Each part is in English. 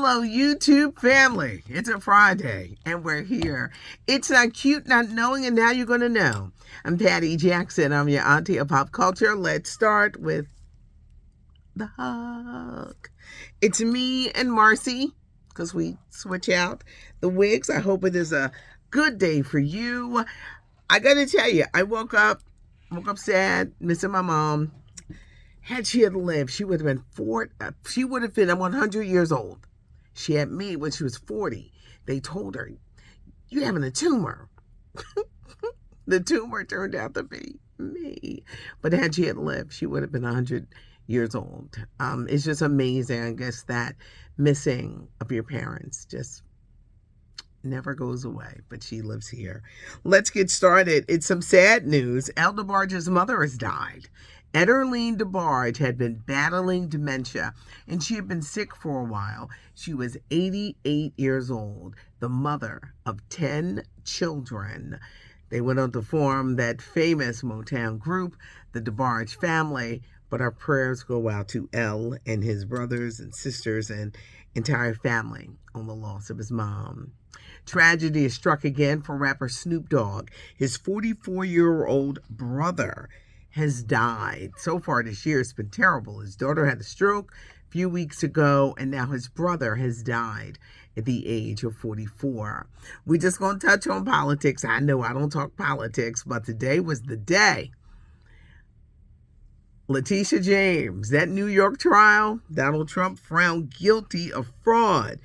Hello, YouTube family. It's a Friday, and we're here. It's not cute not knowing, and now you're going to know. I'm Patty Jackson. I'm your auntie of pop culture. Let's start with the hug. It's me and Marcy, because we switch out the wigs. I hope it is a good day for you. I got to tell you, I woke up sad, missing my mom. Had she had lived, she would have been she would have been 100 years old. She had me when she was 40. They told her, "You're having a tumor." The tumor turned out to be me. But had she had lived, she would have been 100 years old. It's just amazing, I guess, that missing of your parents just never goes away. But she lives here. Let's get started. It's some sad news. Debarge's mother has died. Ederline Debarge had been battling dementia, and she had been sick for a while. She was 88 years old, the mother of 10 children. They went on to form that famous Motown group, the Debarge family, but our prayers go out to El and his brothers and sisters and entire family on the loss of his mom. Tragedy has struck again for rapper Snoop Dogg. His 44-year-old brother has died. So far this year, it's been terrible. His daughter had a stroke a few weeks ago, and now his brother has died at the age of 44. We're just going to touch on politics. I know I don't talk politics, but today was the day. Letitia James, that New York trial, Donald Trump found guilty of fraud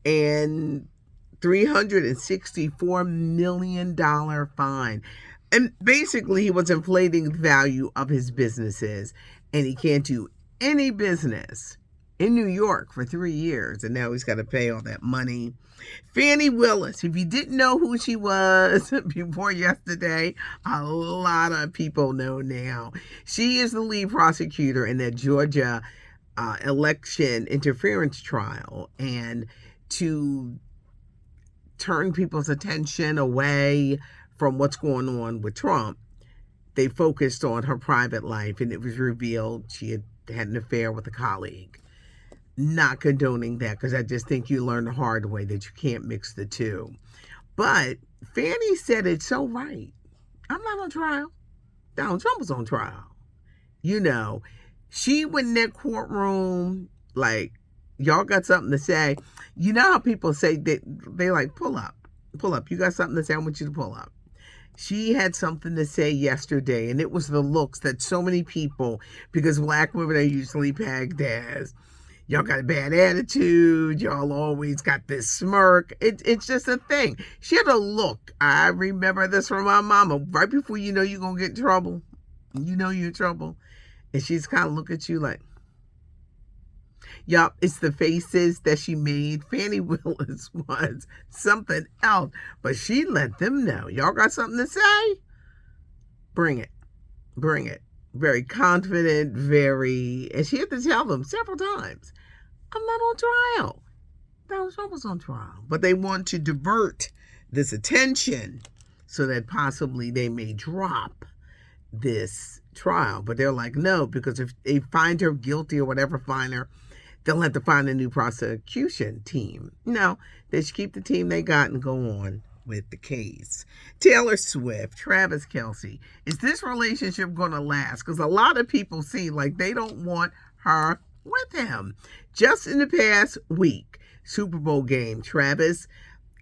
and $364 million fine. And basically, he was inflating the value of his businesses, and he can't do any business in New York for 3 years, and now he's got to pay all that money. Fanny Willis, if you didn't know who she was before yesterday, a lot of people know now. She is the lead prosecutor in that Georgia election interference trial, and to turn people's attention away from what's going on with Trump, they focused on her private life, and it was revealed she had an affair with a colleague. Not condoning that, because I just think you learn the hard way that you can't mix the two. But Fanny said it so right. I'm not on trial. Donald Trump was on trial. You know, she went in that courtroom like, y'all got something to say. You know how people say that they like, pull up. You got something to say? I want you to pull up. She had something to say yesterday, and it was the looks that so many people, because black women are usually pegged as, y'all got a bad attitude, y'all always got this smirk. It's just a thing. She had a look. I remember this from my mama. Right before you know you're going to get in trouble, you know you're in trouble, and she's kind of look at you like, yup, it's the faces that she made. Fanny Willis was something else, but she let them know, y'all got something to say? Bring it. Very confident, and she had to tell them several times, I'm not on trial. Donald Trump was on trial. But they want to divert this attention so that possibly they may drop this trial. But they're like, no, because if they find her guilty or whatever, find her, they'll have to find a new prosecution team. No, they should keep the team they got and go on with the case. Taylor Swift, Travis Kelce. Is this relationship going to last? Because a lot of people seem like they don't want her with him. Just in the past week, Super Bowl game, Travis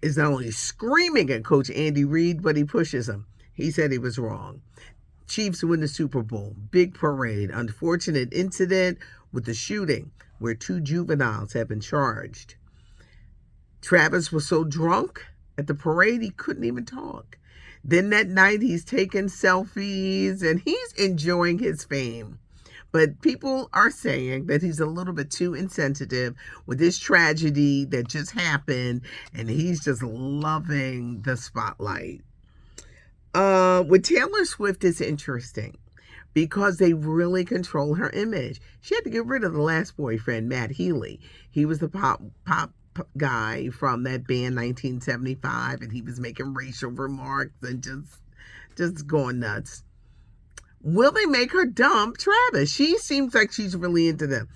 is not only screaming at Coach Andy Reid, but he pushes him. He said he was wrong. Chiefs win the Super Bowl. Big parade. Unfortunate incident with the shooting where 2 juveniles have been charged. Travis was so drunk at the parade he couldn't even talk. Then that night he's taking selfies and he's enjoying his fame. But people are saying that he's a little bit too insensitive with this tragedy that just happened, and he's just loving the spotlight. With Taylor Swift, it's interesting because they really control her image. She had to get rid of the last boyfriend, Matt Healy. He was the pop guy from that band 1975, and he was making racial remarks and just going nuts. Will they make her dump Travis? She seems like she's really into them.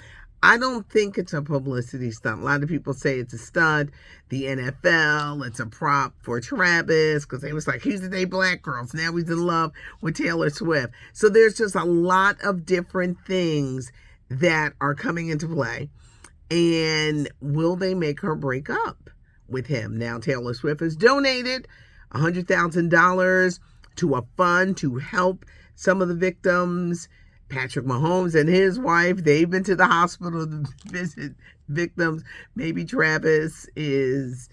I don't think it's a publicity stunt. A lot of people say it's a stunt. The NFL, it's a prop for Travis because they was like, he's the day black girls. Now he's in love with Taylor Swift. So there's just a lot of different things that are coming into play. And will they make her break up with him? Now, Taylor Swift has donated $100,000 to a fund to help some of the victims. Patrick Mahomes and his wife, they've been to the hospital to visit victims. Maybe Travis is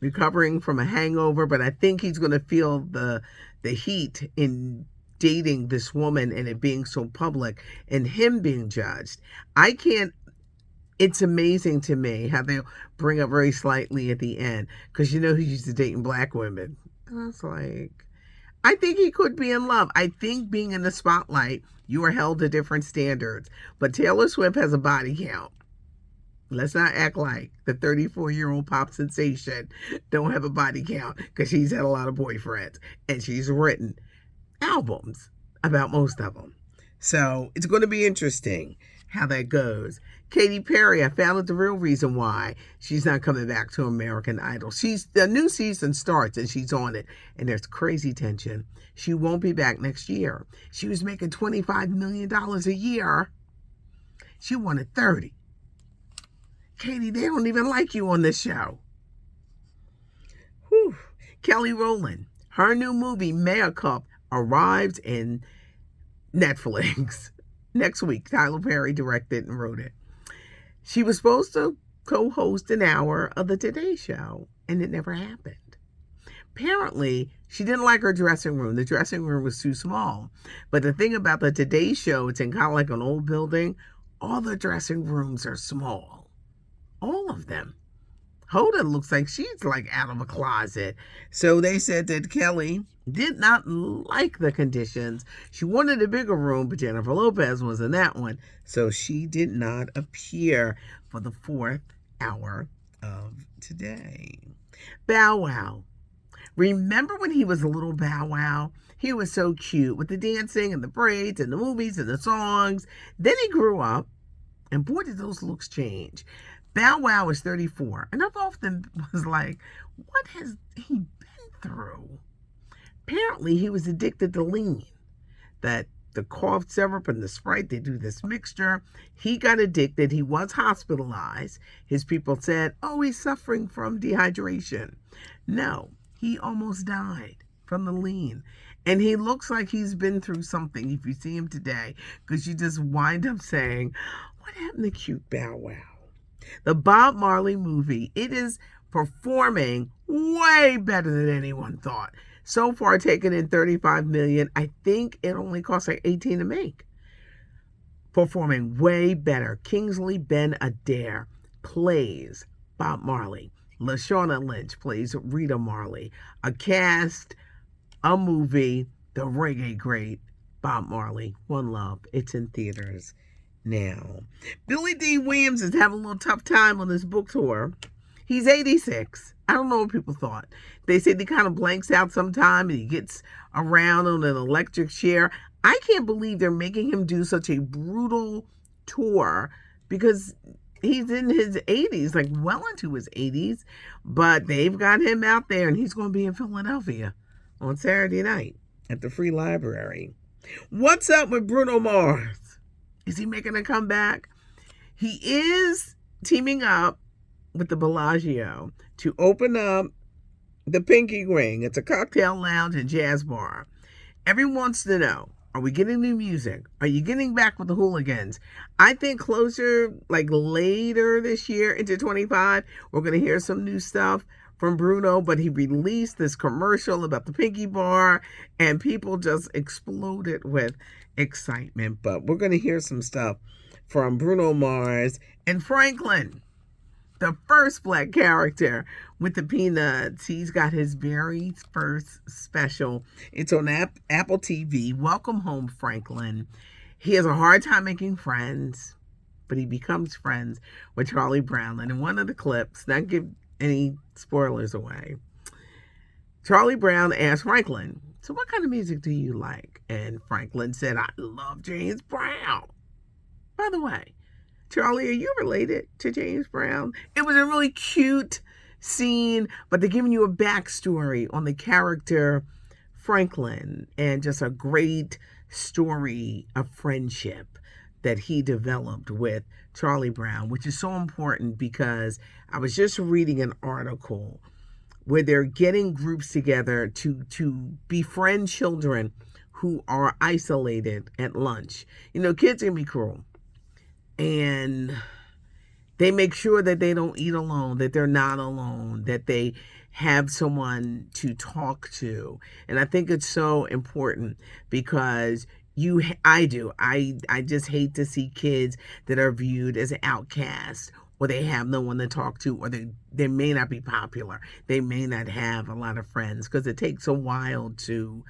recovering from a hangover, but I think he's going to feel the heat in dating this woman and it being so public and him being judged. It's amazing to me how they'll bring up very slightly at the end because he's used to dating black women. And I was like, I think he could be in love. I think being in the spotlight, you are held to different standards. But Taylor Swift has a body count. Let's not act like the 34-year-old pop sensation don't have a body count because she's had a lot of boyfriends and she's written albums about most of them. So it's going to be interesting how that goes. Katy Perry, I found out the real reason why she's not coming back to American Idol. The new season starts and she's on it, and there's crazy tension. She won't be back next year. She was making $25 million a year. She wanted 30. Katy, they don't even like you on this show. Whew. Kelly Rowland, her new movie, Mea Cup, arrives in Netflix next week. Tyler Perry directed and wrote it. She was supposed to co-host an hour of the Today Show, and it never happened. Apparently, she didn't like her dressing room. The dressing room was too small. But the thing about the Today Show, it's in kind of like an old building. All the dressing rooms are small. All of them. Hoda looks like she's like out of a closet. So they said that Kelly did not like the conditions. She wanted a bigger room, but Jennifer Lopez was in that one. So she did not appear for the 4th hour of Today. Bow Wow. Remember when he was a little Bow Wow? He was so cute with the dancing and the braids and the movies and the songs. Then he grew up, and boy, did those looks change. Bow Wow is 34, and I've often was like, what has he been through? Apparently, he was addicted to lean. That the cough syrup and the Sprite, they do this mixture. He got addicted. He was hospitalized. His people said, oh, he's suffering from dehydration. No, he almost died from the lean. And he looks like he's been through something if you see him today, because you just wind up saying, what happened to cute Bow Wow? The Bob Marley movie, it is performing way better than anyone thought. So far, taken in $35 million. I think it only cost like $18 to make. Performing way better. Kingsley Ben Adair plays Bob Marley. Lashana Lynch plays Rita Marley. A cast, a movie, the reggae great Bob Marley. One Love. It's in theaters now. Billy D. Williams is having a little tough time on this book tour. He's 86. I don't know what people thought. They said he kind of blanks out sometime and he gets around on an electric chair. I can't believe they're making him do such a brutal tour because he's in his 80s, like well into his 80s. But they've got him out there and he's going to be in Philadelphia on Saturday night at the Free Library. What's up with Bruno Mars? Is he making a comeback? He is teaming up with the Bellagio to open up the Pinky Ring. It's a cocktail lounge and jazz bar. Everyone wants to know, are we getting new music? Are you getting back with the Hooligans? I think closer, like later this year into 25, we're going to hear some new stuff from Bruno, but he released this commercial about the Pinky Bar and people just exploded with excitement. But we're going to hear some stuff from Bruno Mars and Franklin, the first black character with the Peanuts. He's got his very first special. It's on Apple TV. Welcome home, Franklin. He has a hard time making friends, but he becomes friends with Charlie Brown. And in one of the clips, not give any spoilers away, Charlie Brown asked Franklin, so what kind of music do you like? And Franklin said, I love James Brown. By the way, Charlie, are you related to James Brown? It was a really cute scene, but they're giving you a backstory on the character Franklin and just a great story of friendship that he developed with Charlie Brown, which is so important because I was just reading an article where they're getting groups together to befriend children who are isolated at lunch. You know, kids can be cruel, and they make sure that they don't eat alone, that they're not alone, that they have someone to talk to. And I think it's so important because I just hate to see kids that are viewed as outcasts, or they have no one to talk to, or they may not be popular. They may not have a lot of friends, because it takes a while to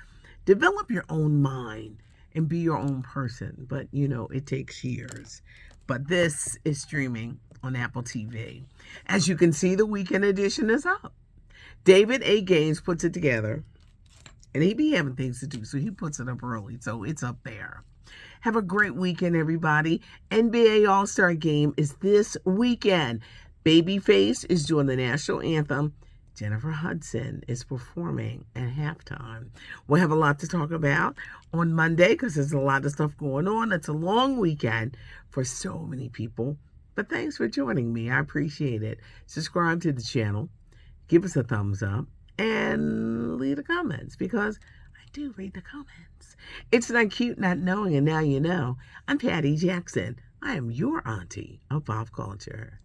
develop your own mind and be your own person. But, you know, it takes years. But this is streaming on Apple TV. As you can see, the weekend edition is up. David A. Gaines puts it together, and he be having things to do, so he puts it up early, so it's up there. Have a great weekend, everybody. NBA All-Star Game is this weekend. Babyface is doing the national anthem. Jennifer Hudson is performing at halftime. We'll have a lot to talk about on Monday because there's a lot of stuff going on. It's a long weekend for so many people. But thanks for joining me. I appreciate it. Subscribe to the channel. Give us a thumbs up. And leave the comments, because I do read the comments. It's not cute not knowing, and now you know. I'm Patty Jackson. I am your auntie of pop culture.